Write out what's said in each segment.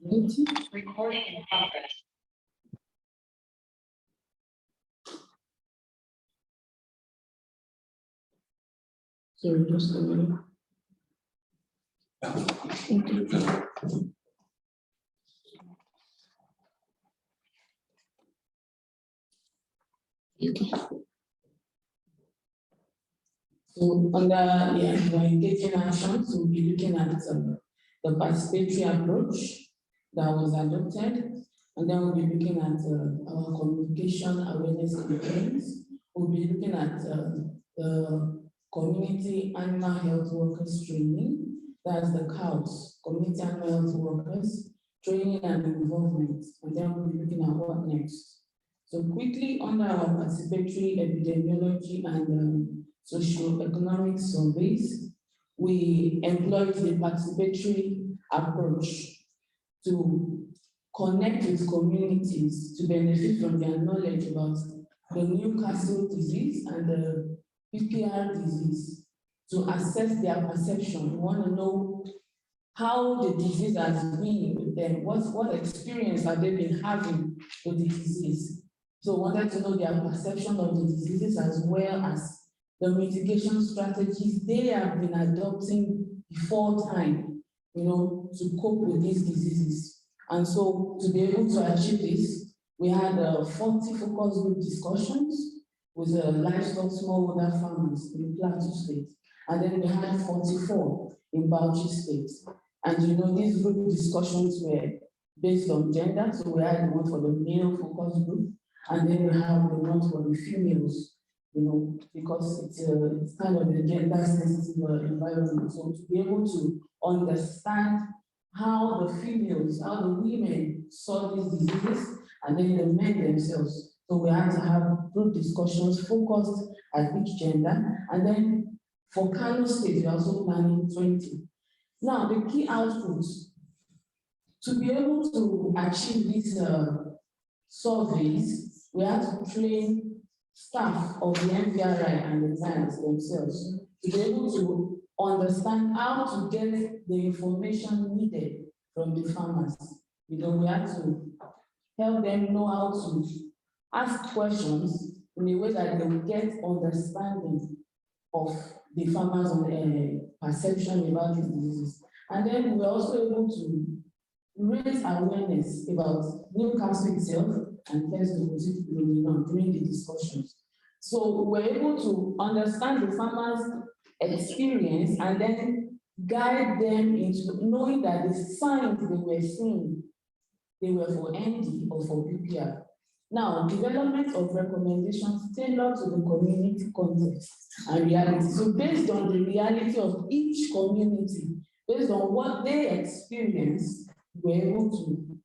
Recording in progress. Sorry, just a minute. Okay. So under the engaging actions, we'll be looking at the participatory approach that was adopted, and then we'll be looking at our communication awareness campaigns. We'll be looking at the community animal health workers training, that's the CAWS, community animal health workers training and involvement, and then we'll be looking at what next. So quickly under our participatory epidemiology and socio-economic surveys, we employed the participatory approach to connect with communities to benefit from their knowledge about the Newcastle disease and the PPR disease, to assess their perception. We want to know how the disease has been with them, what experience have they been having with the disease. So we wanted to know their perception of the diseases as well as the mitigation strategies they have been adopting before time, to cope with these diseases. And so to be able to achieve this, we had 40 focus group discussions with livestock smallholder farmers in Plateau State. And then we had 44 in Bauchi State. And these group discussions were based on gender. So we had one for the male focus group, and then we have the one for the females, because it's kind of a gender sensitive environment. So to be able to understand how the females, how the women saw these diseases, and then the men themselves. So we had to have group discussions focused at each gender. And then for Kano State, we're also planning 20. Now, the key outputs, to be able to achieve these surveys, we had to train staff of the MPRI and the science themselves to be able to understand how to get the information needed from the farmers. We had to help them know how to ask questions in a way that they will get understanding of the farmers' perception about these diseases. And then we were also able to raise awareness about Newcastle itself and pest during the discussions. So we're able to understand the farmers' experience and then guide them into knowing that the signs they were seeing, they were for ND or for PPR. Now, development of recommendations tailored to the community context and reality. So based on the reality of each community, based on what they experienced, we're able to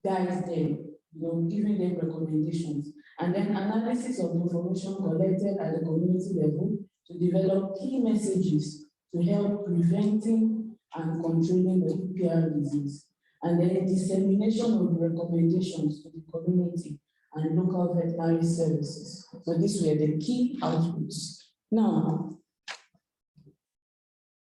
guide them, giving them recommendations. And then analysis of the information collected at the community level to develop key messages to help preventing and controlling the PPR disease. And then dissemination of recommendations to the community and local veterinary services. So these were the key outputs. Now,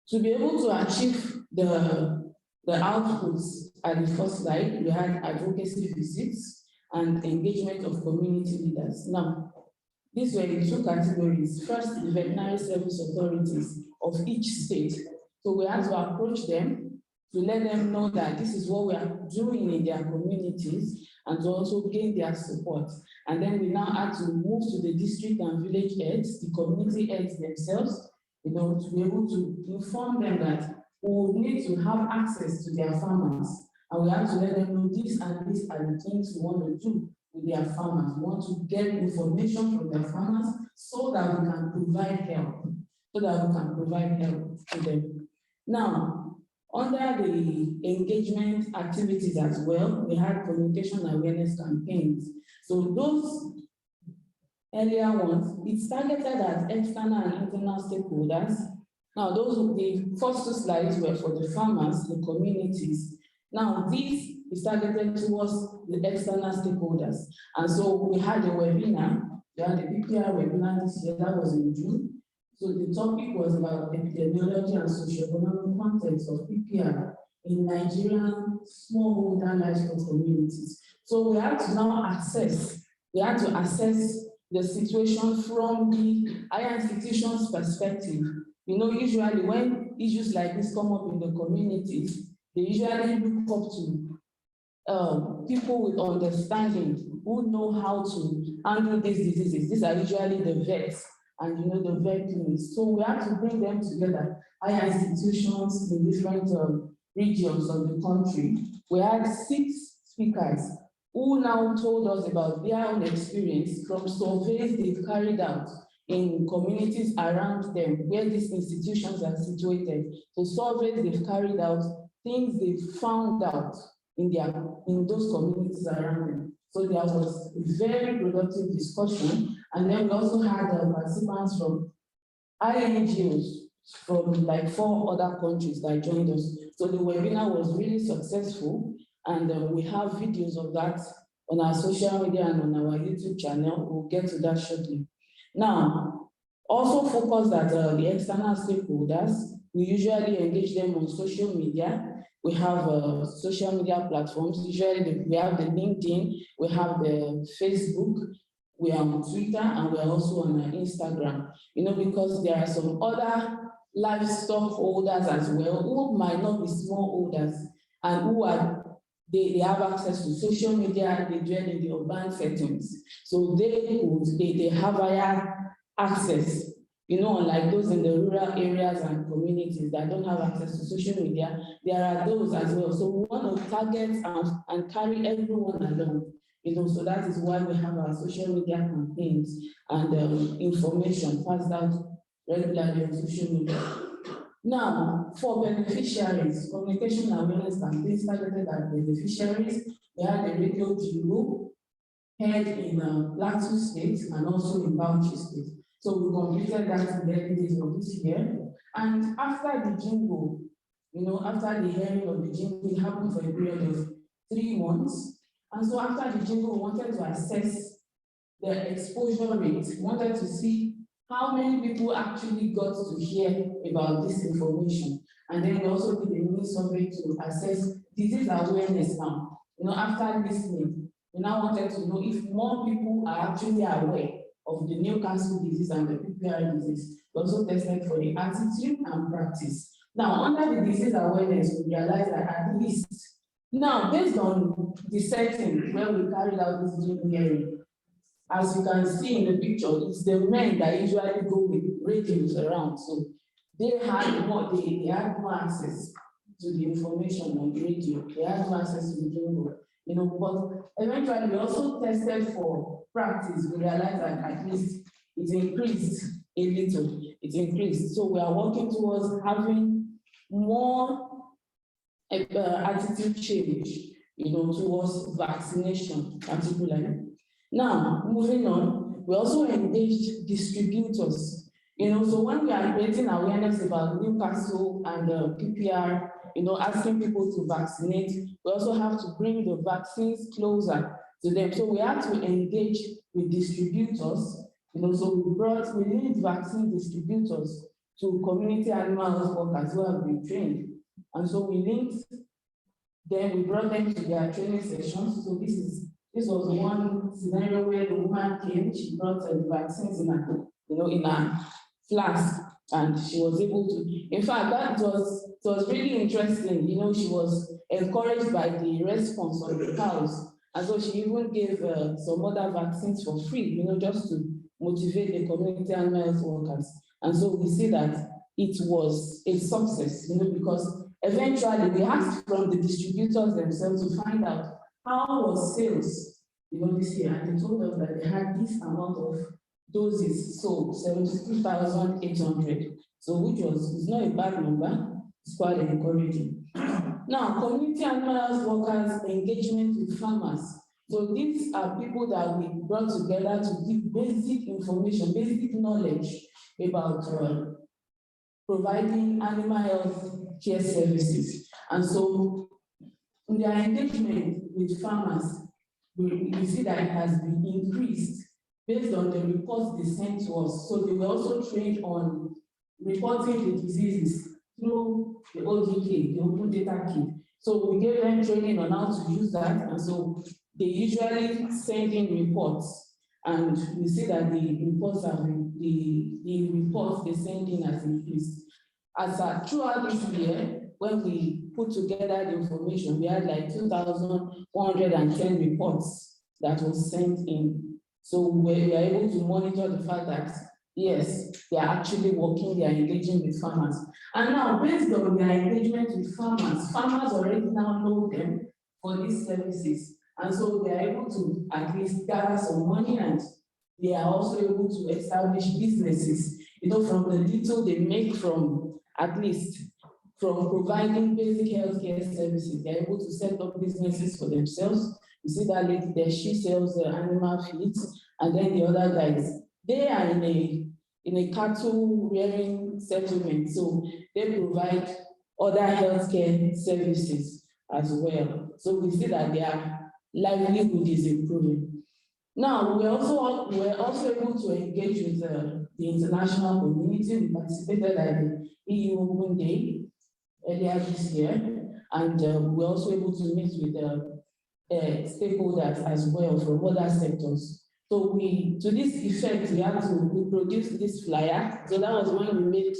to be able to achieve the outputs at the first slide, we had advocacy visits and engagement of community leaders. Now, these were in two categories. First, the veterinary service authorities of each state. So we had to approach them to let them know that this is what we are doing in their communities and to also gain their support. And then we now had to move to the district and village heads, the community heads themselves, to be able to inform them that we would need to have access to their farmers. And we have to let them know this and this are the things we want to do with their farmers. We want to get information from their farmers so that we can provide help, to them. Now, under the engagement activities as well, we had communication awareness campaigns. So those earlier ones, it's targeted at external and internal stakeholders. Now, the first two slides were for the farmers, the communities. Now, this is targeted towards the external stakeholders. And so we had a webinar, we had a PPR webinar this year, that was in June. So the topic was about epidemiology and socioeconomic context of PPR in Nigerian smallholder livestock communities. So we had to now assess the situation from the higher institutions' perspective. You know, usually when issues like this come up in the communities, they usually look up to people with understanding who know how to handle these diseases. These are usually the vets and the vet clinics. So we have to bring them together, higher institutions in different regions of the country. We had 6 speakers who now told us about their own experience from surveys they've carried out in communities around them where these institutions are situated. So surveys they've carried out, things they've found out in those communities around them. So there was a very productive discussion, and then we also had participants from NGOs from like 4 other countries that joined us. So the webinar was really successful, and we have videos of that on our social media and on our YouTube channel. We'll get to that shortly. Now, also focused at the external stakeholders, we usually engage them on social media. We have social media platforms. Usually we have the LinkedIn, we have the Facebook, we are on Twitter, and we are also on Instagram. Because there are some other livestock holders as well who might not be smallholders and who they have access to social media, they dwell in the urban settings. So they have higher access, unlike those in the rural areas and communities that don't have access to social media. There are those as well. So we want to target and carry everyone along. So that is why we have our social media campaigns and information passed out regularly on social media. Now, for beneficiaries, communication awareness campaigns targeted at beneficiaries. We had a radio jingle held in Plateau State and also in Bauchi State. So we completed that in the early days of this year. And after the jingle, after the hearing of the jingle, it happened for a period of 3 months. And so after the jingle, we wanted to assess the exposure rate. We wanted to see how many people actually got to hear about this information. And then we also did a mini survey to assess disease awareness now. After listening, we now wanted to know if more people are actually aware of the Newcastle disease and the PPR disease. We also tested for the attitude and practice. Now, under the disease awareness, we realized that at least, now based on the setting where we carried out this hearing, as you can see in the picture, it's the men that usually go with radios around. So they had more access to the information on the radio. They had more access to the jingle. But eventually we also tested for practice. We realized that at least it increased a little. It increased. So we are working towards having more attitude change, towards vaccination, particularly. Now, moving on, we also engaged distributors. So when we are creating awareness about Newcastle and PPR, asking people to vaccinate, we also have to bring the vaccines closer to them. So we have to engage with distributors. So we need vaccine distributors to community animal health workers who have been trained. And so we linked them, we brought them to their training sessions. So this was one scenario where the woman came, she brought the vaccines in a flask, and she was able to, in fact, that was really interesting. She was encouraged by the response of the cows, and so she even gave some other vaccines for free, just to motivate the community animal health workers. And so we see that it was a success, because eventually we asked from the distributors themselves to find out how was sales, this year, and they told us that they had this amount of doses sold, 72,800. So which is not a bad number, it's quite encouraging. Now, community animal health workers engagement with farmers. So these are people that we brought together to give basic information, basic knowledge about providing animal health care services. And so in their engagement with farmers, we see that it has been increased based on the reports they sent to us. So they were also trained on reporting the diseases through the ODK, the Open Data Kit. So we gave them training on how to use that, and so they usually send in reports, and we see that the reports they send in has increased. Throughout this year, when we put together the information, we had like 2,110 reports that was sent in. So we are able to monitor the fact that, yes, they are actually working, they are engaging with farmers. And now, based on their engagement with farmers, farmers already now know them for these services. And so they are able to at least gather some money, and they are also able to establish businesses, from the little they make from, at least, from providing basic healthcare services. They're able to set up businesses for themselves. You see that lady there, she sells animal feed, and then the other guys, they are in a cattle rearing settlement, so they provide other healthcare services as well. So we see that their livelihood is improving. Now, we're also able to engage with the international community. We participated at the EU Open Day earlier this year, and we're also able to meet with stakeholders as well from other sectors. So to this effect, we produced this flyer. So that was when we made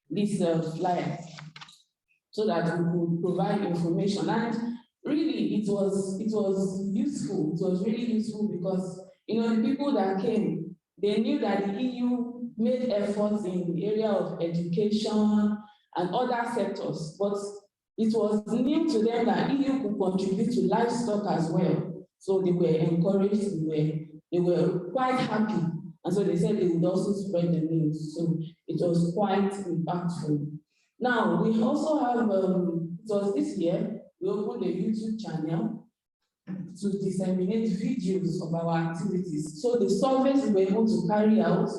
this flyer, so that we could provide information. And really, it was useful. It was really useful because, the people that came, they knew that the EU made efforts in the area of education and other sectors, but it was new to them that EU could contribute to livestock as well. So they were encouraged, they were quite happy. And so they said they would also spread the news. So it was quite impactful. Now, we also have, it was this year, we opened a YouTube channel to disseminate videos of our activities. So the surveys we were able to carry out,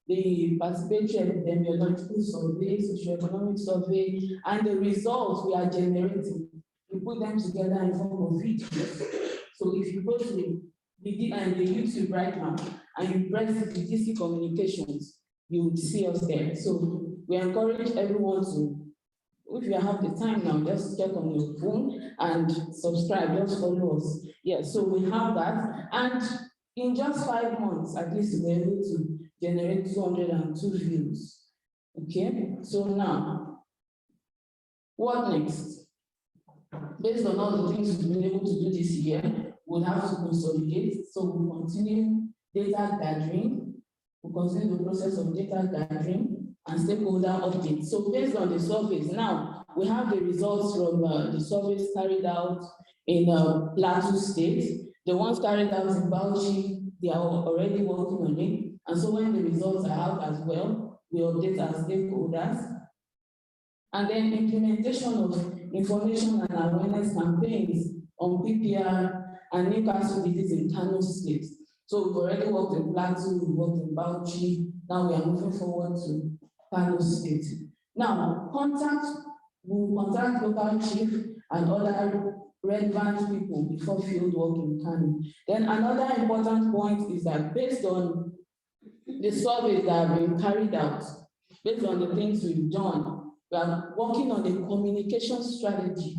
the participatory epidemiological survey, socioeconomic survey, and the results we are generating, we put them together in form of videos. So if you go to the YouTube right now and you press the DC communications, you will see us there. So we encourage everyone to, if you have the time now, just check on your phone and subscribe, just follow us. Yeah, so we have that. And in just 5 months, at least we're able to generate 202 views. Okay, so now, what next? Based on all the things we've been able to do this year, we'll have to consolidate. So we'll continue data gathering, we'll continue the process of data gathering and stakeholder updates. So based on the surveys, now we have the results from the surveys carried out in Plateau State. The ones carried out in Bauchi, they are already working on it. And so when the results are out as well, we update our stakeholders. And then implementation of information and awareness campaigns on PPR and Newcastle disease in Kano State. So we've already worked in Plateau, we've worked in Bauchi, now we are moving forward to Kano State. Now, we'll contact local chief and other relevant people before field work in Kano. Then another important point is that based on the surveys that have been carried out, based on the things we've done, we are working on a communication strategy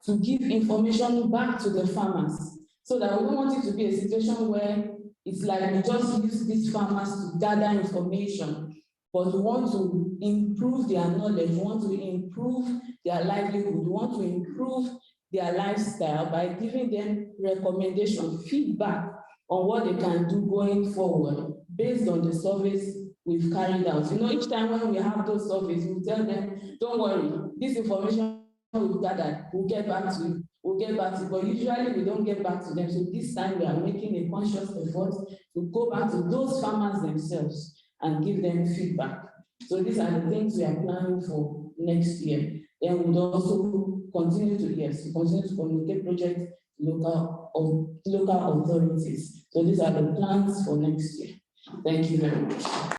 to give information back to the farmers, so that we don't want it to be a situation where it's like we just use these farmers to gather information, but we want to improve their knowledge, we want to improve their livelihood, we want to improve their lifestyle by giving them recommendation, feedback on what they can do going forward based on the surveys we've carried out. Each time when we have those surveys, we tell them, don't worry, this information we've gathered, we'll get back to you. But usually we don't get back to them. So this time we are making a conscious effort to go back to those farmers themselves and give them feedback. So these are the things we are planning for next year. Then we'll also continue to communicate projects to local authorities. So these are the plans for next year. Thank you very much.